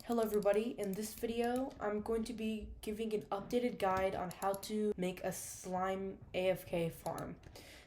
Hello everybody, in this video I'm going to be giving an updated guide on how to make a slime AFK farm.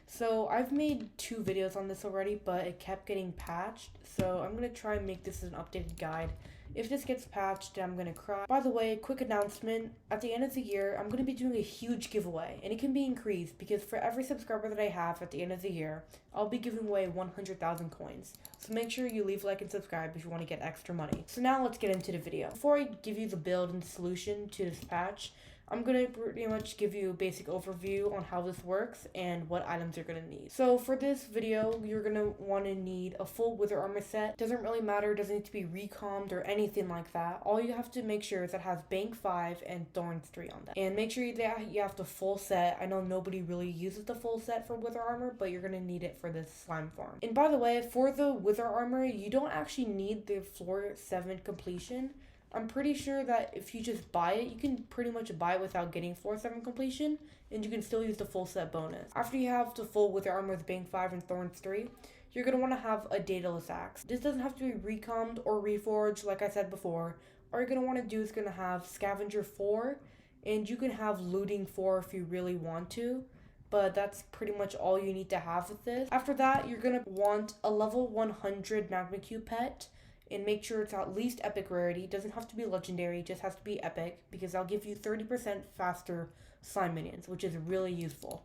So I've made 2 videos on this already, but it kept getting patched, so I'm going to try and make this an updated guide. If this gets patched, I'm going to cry. By the way, quick announcement, at the end of the year, I'm going to be doing a huge giveaway, and it can be increased because for every subscriber that I have at the end of the year, I'll be giving away 100,000 coins. So make sure you leave a like and subscribe if you want to get extra money. So now let's get into the video. Before I give you the build and solution to this patch, I'm going to pretty much give you a basic overview on how this works and what items you're going to need. So for this video, you're going to want to need a full wither armor set. Doesn't really matter, doesn't need to be recommed or anything like that. All you have to make sure is it has bank 5 and thorns 3 on that. And make sure that you have the full set. I know nobody really uses the full set for wither armor, but you're going to need it for this slime farm. And by the way, for the wither armor, you don't actually need the floor 7 completion. I'm pretty sure that if you just buy it, you can pretty much buy it without getting floor 7 completion, and you can still use the full set bonus. After you have the full wither armor with bank 5 and thorns 3, you're going to want to have a daedalus axe. This doesn't have to be recommed or reforged like I said before. All you're going to want to do is going to have scavenger 4, and you can have looting 4 if you really want to. But that's pretty much all you need to have with this. After that, you're going to want a level 100 magma cube pet. And make sure it's at least epic rarity. It doesn't have to be legendary, it just has to be epic, because I'll give you 30% faster slime minions, which is really useful.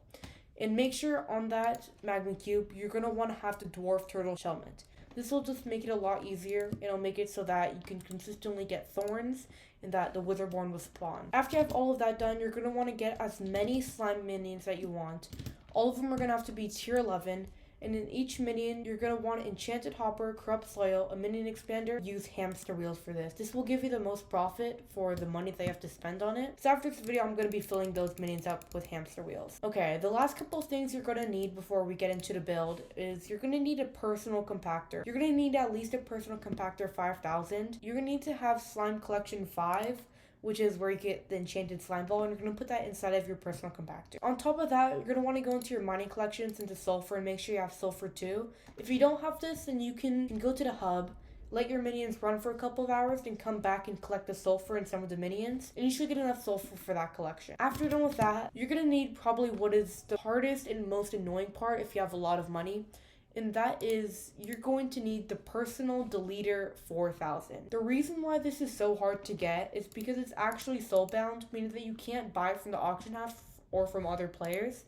And make sure on that magma cube, you're going to want to have the dwarf turtle shellment. This will just make it a lot easier. It'll make it so that you can consistently get thorns and that the witherborn will spawn. After you have all of that done, you're going to want to get as many slime minions that you want. All of them are going to have to be tier 11. And in each minion, you're going to want Enchanted Hopper, Corrupt Soil, a minion expander. Use hamster wheels for this. This will give you the most profit for the money that you have to spend on it. So after this video, I'm going to be filling those minions up with hamster wheels. Okay, the last couple of things you're going to need before we get into the build is you're going to need a personal compactor. You're going to need at least a personal compactor 5000. You're going to need to have slime collection 5. Which is where you get the enchanted slime ball, and you're going to put that inside of your personal compactor. On top of that, you're going to want to go into your mining collections into sulfur and make sure you have sulfur too. If you don't have this, then you can go to the hub, let your minions run for a couple of hours, then come back and collect the sulfur and some of the minions, and you should get enough sulfur for that collection. After you're done with that, you're going to need probably what is the hardest and most annoying part if you have a lot of money. And that is, you're going to need the personal deleter 4000. The reason why this is so hard to get is because it's actually soulbound, meaning that you can't buy it from the auction house or from other players.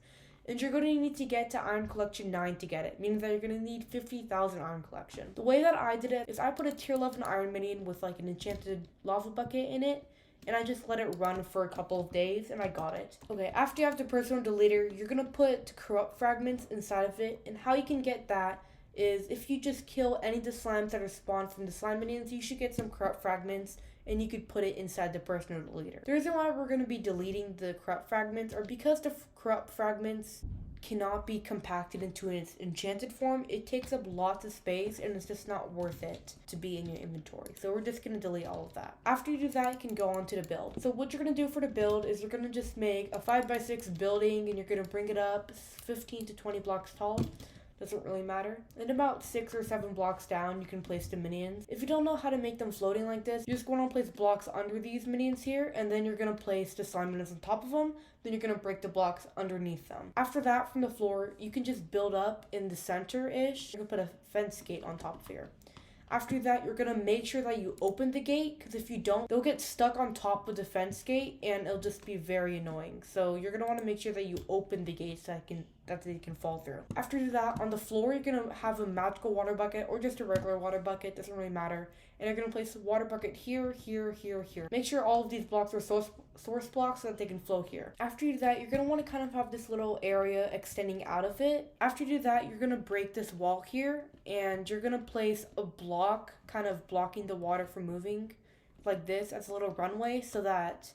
And you're going to need to get to Iron Collection 9 to get it, meaning that you're going to need 50,000 Iron Collection. The way that I did it is I put a tier 11 Iron Minion with like an enchanted lava bucket in it, and I just let it run for a couple of days, and I got it. Okay, after you have the personal deleter, you're going to put corrupt fragments inside of it, and how you can get that is if you just kill any of the slimes that are spawned from the slime minions, you should get some corrupt fragments, and you could put it inside the personal deleter. The reason why we're going to be deleting the corrupt fragments are because the corrupt fragments cannot be compacted into its enchanted form. It takes up lots of space and it's just not worth it to be in your inventory. So we're just going to delete all of that. After you do that, you can go on to the build. So what you're going to do for the build is you're going to just make a 5x6 building, and you're going to bring it up 15 to 20 blocks tall. Doesn't really matter. And about 6 or 7 blocks down, you can place the minions. If you don't know how to make them floating like this, you're just going to place blocks under these minions here, and then you're going to place the slime minions on top of them. Then you're going to break the blocks underneath them. After that, from the floor, you can just build up in the center-ish. You're going to put a fence gate on top of here. After that, you're going to make sure that you open the gate, because if you don't, they'll get stuck on top of the fence gate, and it'll just be very annoying. So you're going to want to make sure that you open the gates that they can fall through. After you do that, on the floor, you're going to have a magical water bucket, or just a regular water bucket, doesn't really matter. And you're going to place a water bucket here, here, here, here. Make sure all of these blocks are source blocks so that they can flow here. After you do that, you're going to want to kind of have this little area extending out of it. After you do that, you're going to break this wall here, and you're going to place a block kind of blocking the water from moving like this as a little runway so that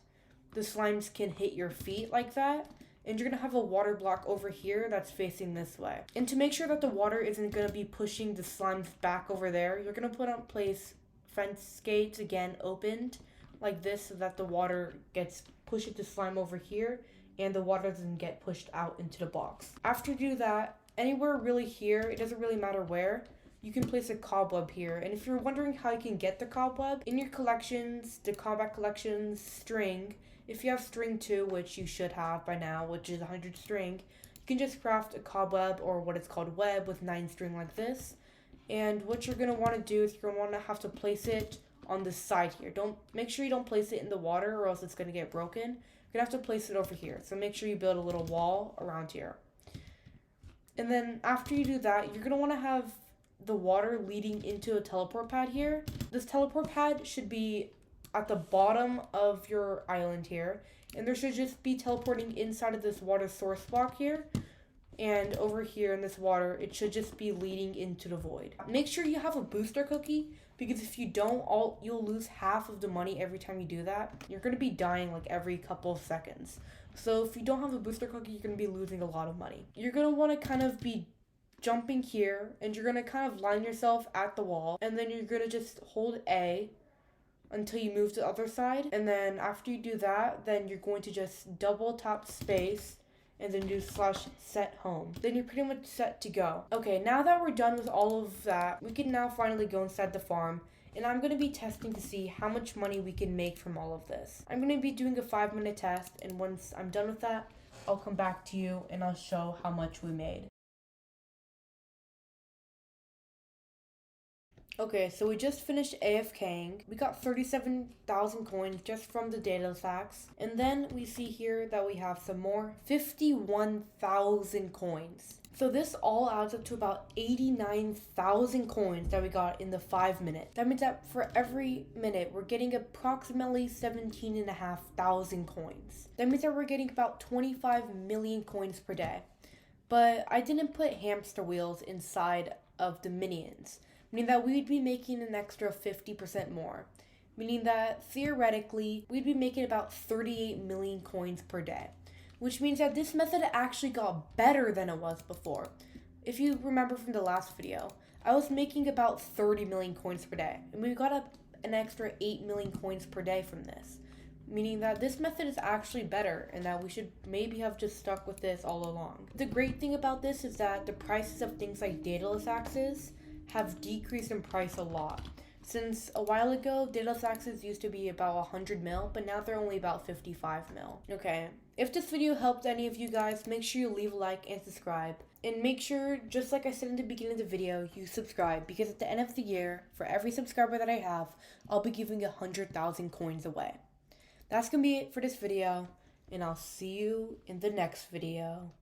the slimes can hit your feet like that. And you're going to have a water block over here that's facing this way. And to make sure that the water isn't going to be pushing the slimes back over there, you're going to put on place fence gates again opened like this so that the water gets pushed into slime over here and the water doesn't get pushed out into the box. After you do that, anywhere really here, it doesn't really matter where, you can place a cobweb here. And if you're wondering how you can get the cobweb, in your collections, the combat collections, string, if you have string 2, which you should have by now, which is 100 string, you can just craft a cobweb, or what is called web, with 9 string like this. And what you're going to want to do is you're going to have to place it on the side here. Make sure you don't place it in the water, or else it's going to get broken. You're going to have to place it over here. So make sure you build a little wall around here. And then after you do that, you're going to want to have the water leading into a teleport pad here. This teleport pad should be at the bottom of your island here. And there should just be teleporting inside of this water source block here. And over here in this water, it should just be leading into the void. Make sure you have a booster cookie, because if you don't, you'll lose half of the money every time you do that. You're going to be dying like every couple of seconds. So if you don't have a booster cookie, you're going to be losing a lot of money. You're going to want to kind of be jumping here, and you're going to kind of line yourself at the wall, and then you're going to just hold A until you move to the other side. And then after you do that, then you're going to just double tap space and then do /set home. Then you're pretty much set to go. Okay, now that we're done with all of that, we can now finally go inside the farm, and I'm going to be testing to see how much money we can make from all of this. I'm going to be doing a 5-minute test, and once I'm done with that, I'll come back to you and I'll show how much we made. Okay, so we just finished AFKing. We got 37,000 coins just from the data sacks. And then we see here that we have some more 51,000 coins. So this all adds up to about 89,000 coins that we got in the 5 minutes. That means that for every minute, we're getting approximately 17,500 coins. That means that we're getting about 25 million coins per day. But I didn't put hamster wheels inside of the minions, meaning that we'd be making an extra 50% more, meaning that theoretically we'd be making about 38 million coins per day, which means that this method actually got better than it was before. If you remember from the last video, I was making about 30 million coins per day, and we got up an extra 8 million coins per day from this, meaning that this method is actually better and that we should maybe have just stuck with this all along. The great thing about this is that the prices of things like dataless axes have decreased in price a lot. Since a while ago, dataless axes used to be about 100 mil, but now they're only about 55 mil. Okay, if this video helped any of you guys, make sure you leave a like and subscribe. And make sure, just like I said in the beginning of the video, you subscribe, because at the end of the year, for every subscriber that I have, I'll be giving 100,000 coins away. That's gonna be it for this video, and I'll see you in the next video.